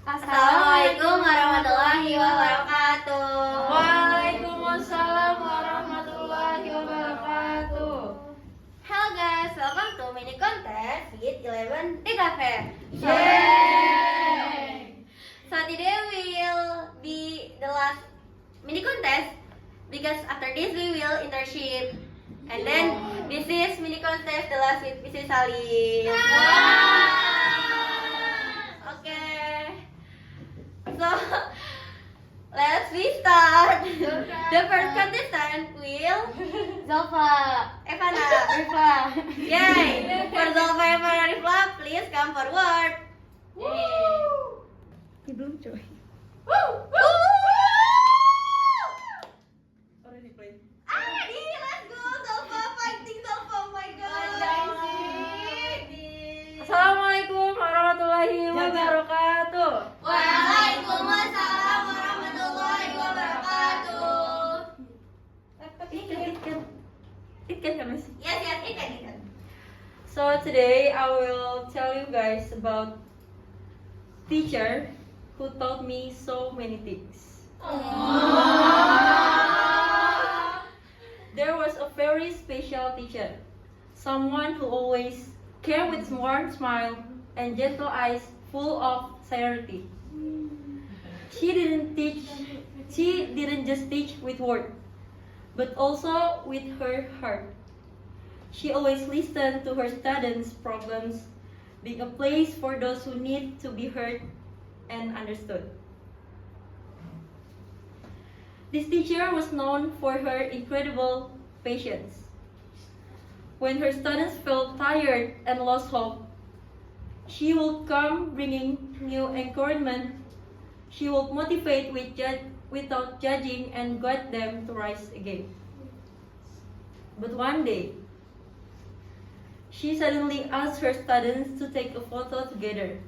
Assalamualaikum warahmatullahi wabarakatuh. Waalaikumsalam warahmatullahi wabarakatuh. Hello guys, welcome to mini contest with 11 di cafe. So today will be the last mini contest because after this we will internship. And then this is mini contest the last with Mrs. Salim. Okay. So let's start. The first contestant will Zalfa, Evana. Rifa. Yay! For Zalfa, Evana, Rifla, please come forward. Ini belum coy. Alrighty, let's go Zalfa, fighting Zalfa, oh my god. Assalamualaikum warahmatullahi wabarakatuh. Waalaikumsalam warahmatullahi wabarakatuh. It can happen. Yes, yes, it can. So today I will tell you guys about teacher who taught me so many things. There was a very special teacher, someone who always came with warm smile and gentle eyes full of serenity. She didn't just teach with words, but also with her heart. She always listened to her students' problems, being a place for those who need to be heard and understood. This teacher was known for her incredible patience. When her students felt tired and lost hope, she would come bringing new encouragement. She would motivate without judging and guide them to rise again. But one day, she suddenly asked her students to take a photo together.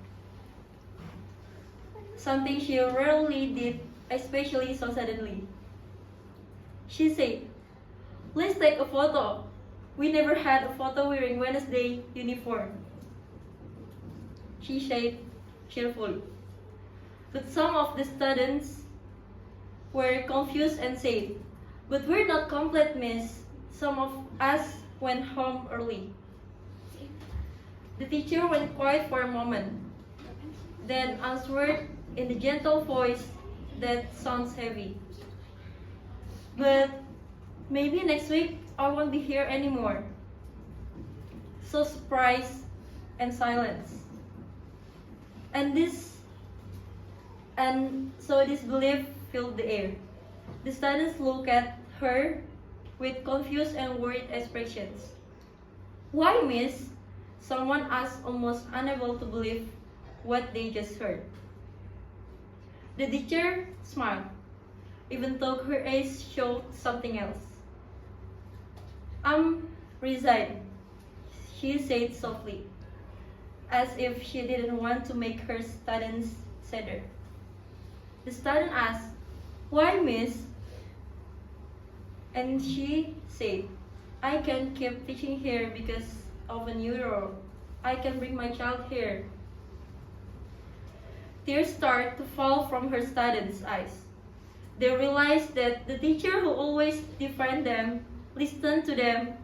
Something she rarely did, especially so suddenly. She said, "Let's take a photo. We never had a photo wearing Wednesday uniform." She said cheerfully. But some of the students were confused and said, "But we're not complete, miss. Some of us went home early." The teacher went quiet for a moment, then answered in the gentle voice that sounds heavy. "But maybe next week I won't be here anymore." So surprise and silence. So this belief filled the air. The students looked at her with confused and worried expressions. "Why, miss?" Someone asked, almost unable to believe what they just heard. The teacher smiled, even though her eyes showed something else. "I'm resigned," she said softly, as if she didn't want to make her students sadder. The student asked, "Why, miss?" And she said, "I can't keep teaching here because of a new rule. I can bring my child here." Tears started to fall from her students' eyes. They realized that the teacher who always defended them, listened to them,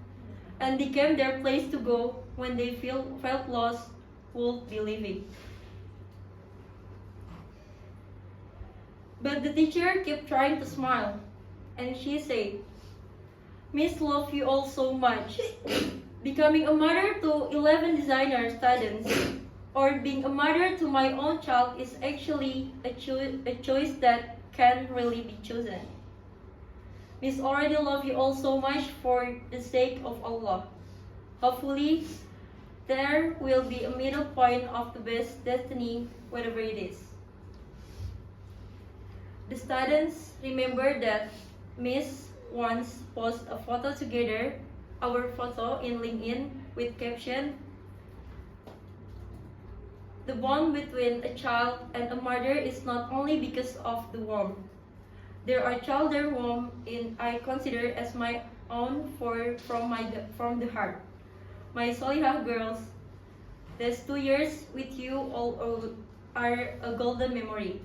and became their place to go when they felt lost would be leaving. But the teacher kept trying to smile, and she said, "Miss love you all so much. Becoming a mother to 11 designer students, or being a mother to my own child is actually a choice that can really be chosen. Miss already love you all so much for the sake of Allah. Hopefully, there will be a middle point of the best destiny, whatever it is." The students remembered that Miss once posted a photo together, our photo in LinkedIn, with caption, "The bond between a child and a mother is not only because of the womb. There are children whom I consider as my own from the heart. My Solihah girls, that's 2 years with you are a golden memory.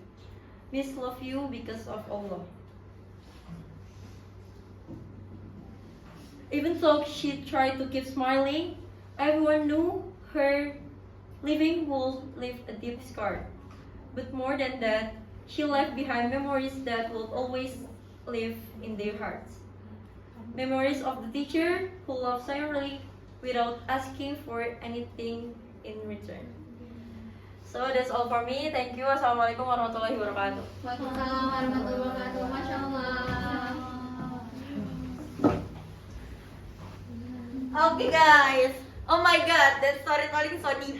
Miss love you because of Allah. Even though she tried to keep smiling, everyone knew her leaving would leave a deep scar. But more than that, she left behind memories that will always live in their hearts. Memories of the teacher who loved silently without asking for anything in return. So that's all for me. Thank you. Assalamualaikum warahmatullahi wabarakatuh. Waalaikumsalam warahmatullahi wabarakatuh. Masya Allah. Okay guys. Oh my god, that storytelling so deep.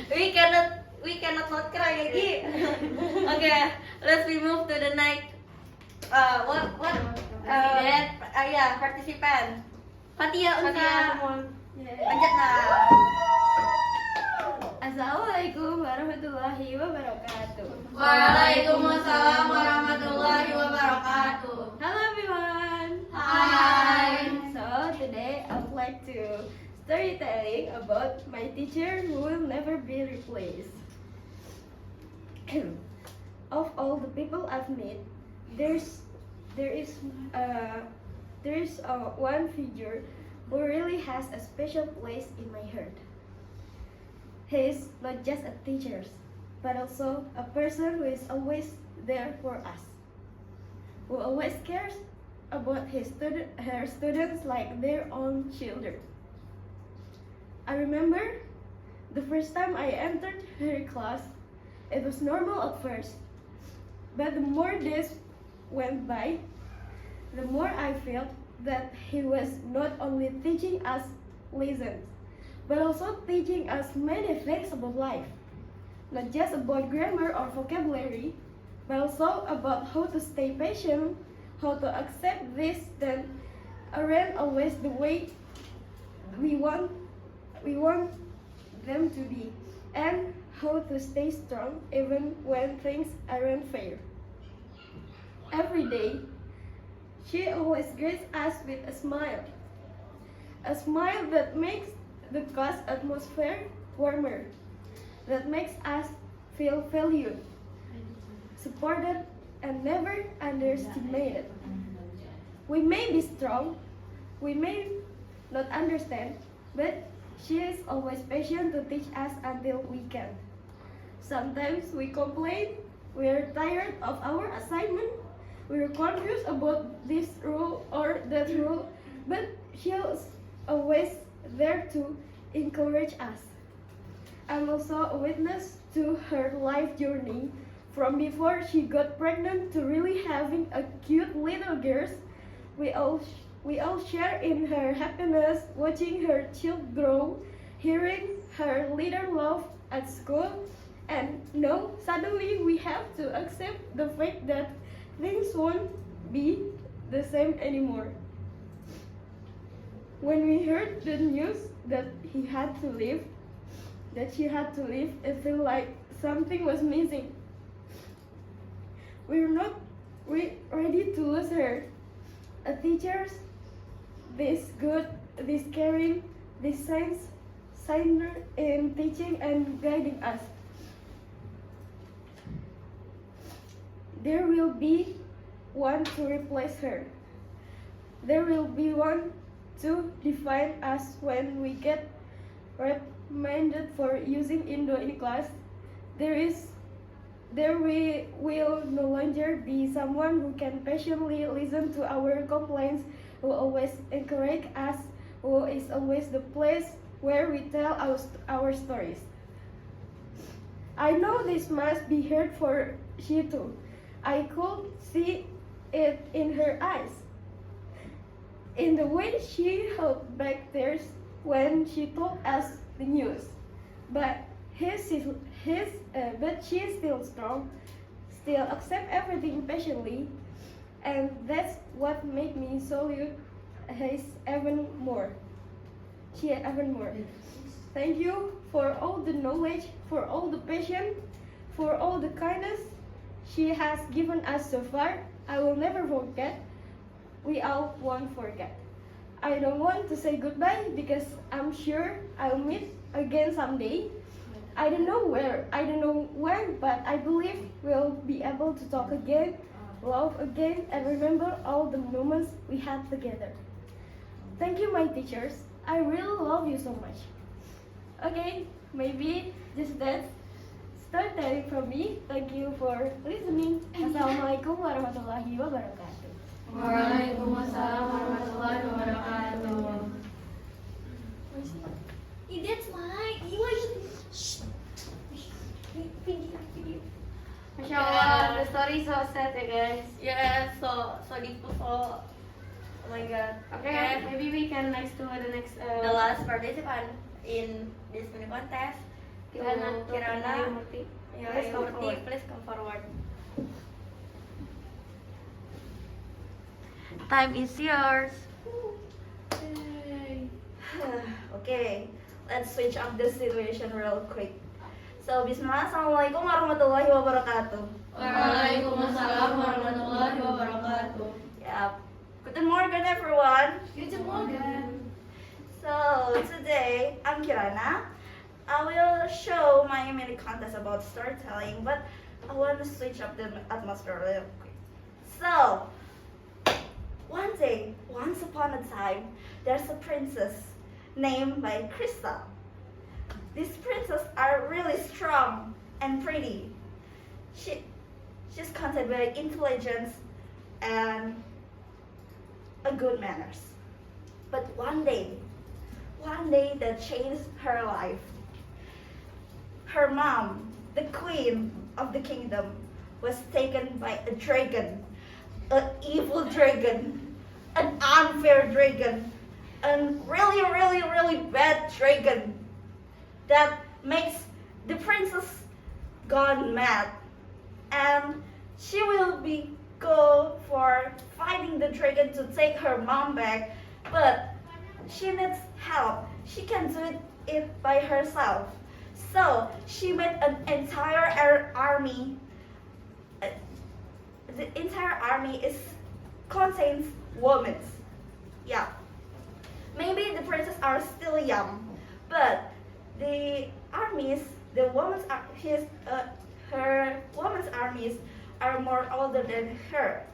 we cannot not cry lagi. Okay, let's we move to the next participant. Fatia Unsa. Lanjut nah. Assalamualaikum warahmatullahi wabarakatuh. Waalaikumsalam warahmatullahi wabarakatuh. Hello everyone. Hi. So today I would like to storytelling about my teacher who will never be replaced. Of all the people I've met, there is one figure who really has a special place in my heart. He is not just a teacher, but also a person who is always there for us, who always cares about her students like their own children. I remember the first time I entered her class, it was normal at first, but the more days went by, the more I felt that he was not only teaching us lessons, but also teaching us many things about life. Not just about grammar or vocabulary, but also about how to stay patient, how to accept this that aren't always the way we want them to be, and how to stay strong even when things aren't fair. Every day, she always greets us with a smile that makes the class atmosphere warmer, that makes us feel valued, supported, and never underestimated. We may be strong, we may not understand, but she is always patient to teach us until we can. Sometimes we complain, we are tired of our assignment, we are confused about this rule or that rule, but she is always there to encourage us. I'm also a witness to her life journey from before she got pregnant to really having a cute little girl. We all share in her happiness, watching her child grow, hearing her little love at school, and now suddenly we have to accept the fact that things won't be the same anymore. When we heard the news that she had to leave, it felt like something was missing. We were not ready to lose her. A teacher, this good, this caring, this signer in teaching and guiding us. There will be one to replace her. There will be one to define us when we get reprimanded for using Indo in class. There we will no longer be someone who can patiently listen to our complaints, who always encourage us, who is always the place where we tell our stories. I know this must be hard for she too. I could see it in her eyes, in the way she held back tears when she told us the news. But she is still strong, still accept everything patiently, and that's what made me salute her even more. Thank you for all the knowledge, for all the patience, for all the kindness she has given us so far. I will never forget. We all won't forget. I don't want to say goodbye because I'm sure I'll meet again someday. I don't know where, I don't know when, but I believe we'll be able to talk again, love again, and remember all the moments we had together. Thank you, my teachers. I really love you so much. Okay, maybe just that's start telling from me. Thank you for listening. Assalamualaikum warahmatullahi wabarakatuh. Waalaikumsalam warahmatullahi wabarakatuh. That's mine. You are Masya Allah, the story so sad ya guys. Yeah, so deep, so oh my god. Okay, maybe we can next to the next. The last participant in this mini contest, Kirana. Murti. Yeah, Please come Murti, forward. please come forward. Time is yours. Okay, let's switch up the situation real quick. So, bismillah, assalamualaikum warahmatullahi wabarakatuh. Waalaikumsalam warahmatullahi wabarakatuh. Yeah, guten morgen everyone. Guten Morgen. So, today I'm Kirana. I will show my mini contest about storytelling, but I want to switch up the atmosphere real quick. So, one day, once upon a time, there's a princess named by Krista. These princesses are really strong and pretty. She's content with intelligence and a good manners. But one day that changed her life. Her mom, the queen of the kingdom, was taken by a dragon, an evil dragon, an unfair dragon, a really, really, really bad dragon that makes the princess gone mad, and she will be go for fighting the dragon to take her mom back, but she needs help. She can do it by herself. So she made an entire army. The entire army contains women. Yeah. Maybe the princes are still young, but the armies, her women's armies are more older than her.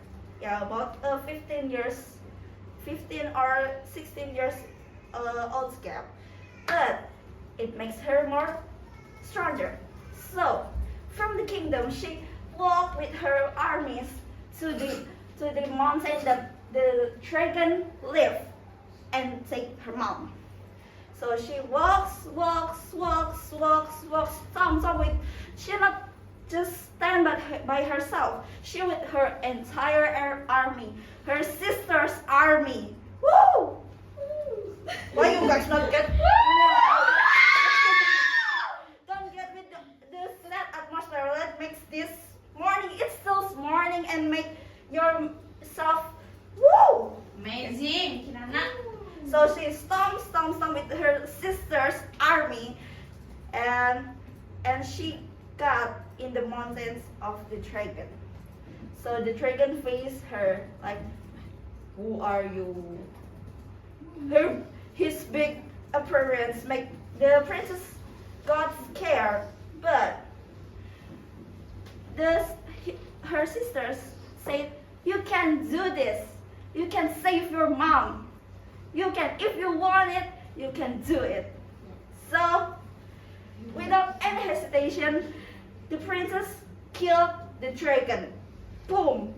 Yeah, about 15 or 16 years old gap. But it makes her more stronger. So, from the kingdom, she walked with her armies to the mountain that the dragon lived and take her mom. So she walks, stomp with. She not just stand by herself. She with her entire army, her sister's army. Woo! Why you guys not get? Don't get with the sad atmosphere that makes this morning. It's still morning and make yourself woo. Amazing, Kirana. So she stomp with her sister's army, and she got in the mountains of the dragon. So the dragon faced her like, "Who are you?" His big appearance make the princess got scared, but her sisters said, "You can do this. You can save your mom. You can, if you want it, you can do it." So, without any hesitation, the princess killed the dragon. Boom!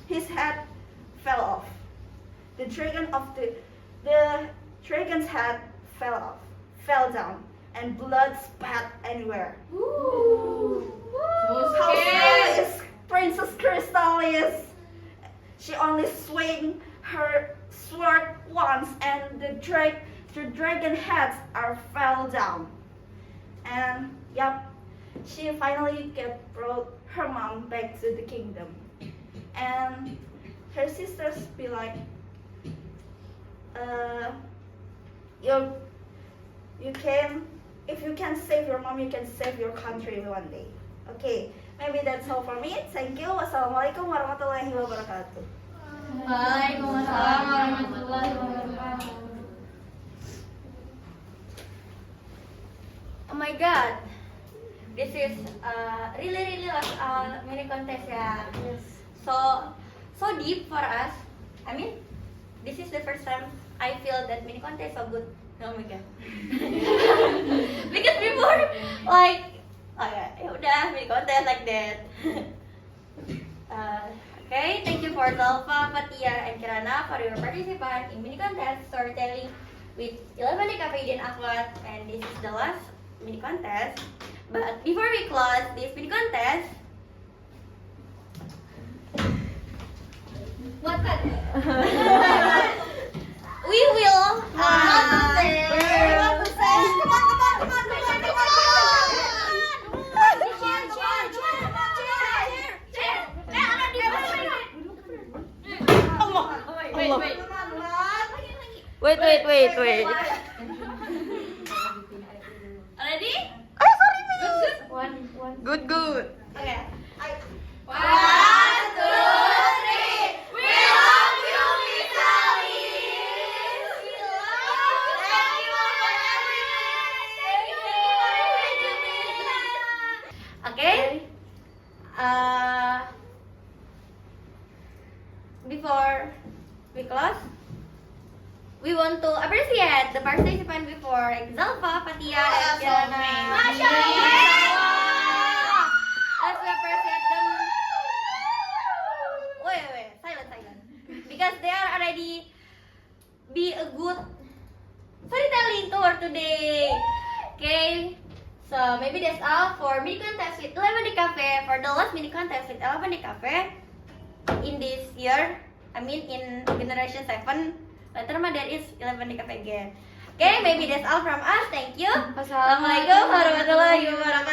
His head fell off. The dragon's head fell down, and blood spat anywhere. How strong is Princess Crystalis? She only swing her sword once, and the dragon heads fell down. And yep, she finally brought her mom back to the kingdom. And her sisters be like, you can, if you can save your mom, you can save your country one day. Okay, maybe that's all for me. Thank you. Wassalamualaikum warahmatullahi wabarakatuh. Waalaikumsalam warahmatullahi wabarakatuh. Oh my god, this is really like mini contest ya. Yes. So deep for us. I mean, this is the first time I feel that mini contest so good. Oh my god. Because before like ya udah mini contest like that. Okay, thank you for Zalfa, Fatia, and Kirana for your participation in mini contest storytelling with 11 Cafe dan Akwat, and this is the last mini contest. But before we close this mini contest, what that? We will Wait. Ready? One. Good. Okay. 1, 2, 3. We love you, Miss Alice. We love you. Thank you for everything. Okay. Before we close, we want to appreciate the participant before, like Zalfa, Fatia, and Kirana. Let's appreciate them. Wait, silent. Because they are already be a good storytelling tour today. Okay, so maybe that's all for mini contest with 11 di Cafe. For the last mini contest with 11 di Cafe in this year, I mean in generation 7. Later mah there is 11 di Cafe again. Okay, maybe that's all from us. Thank you. Assalamualaikum warahmatullahi wabarakatuh.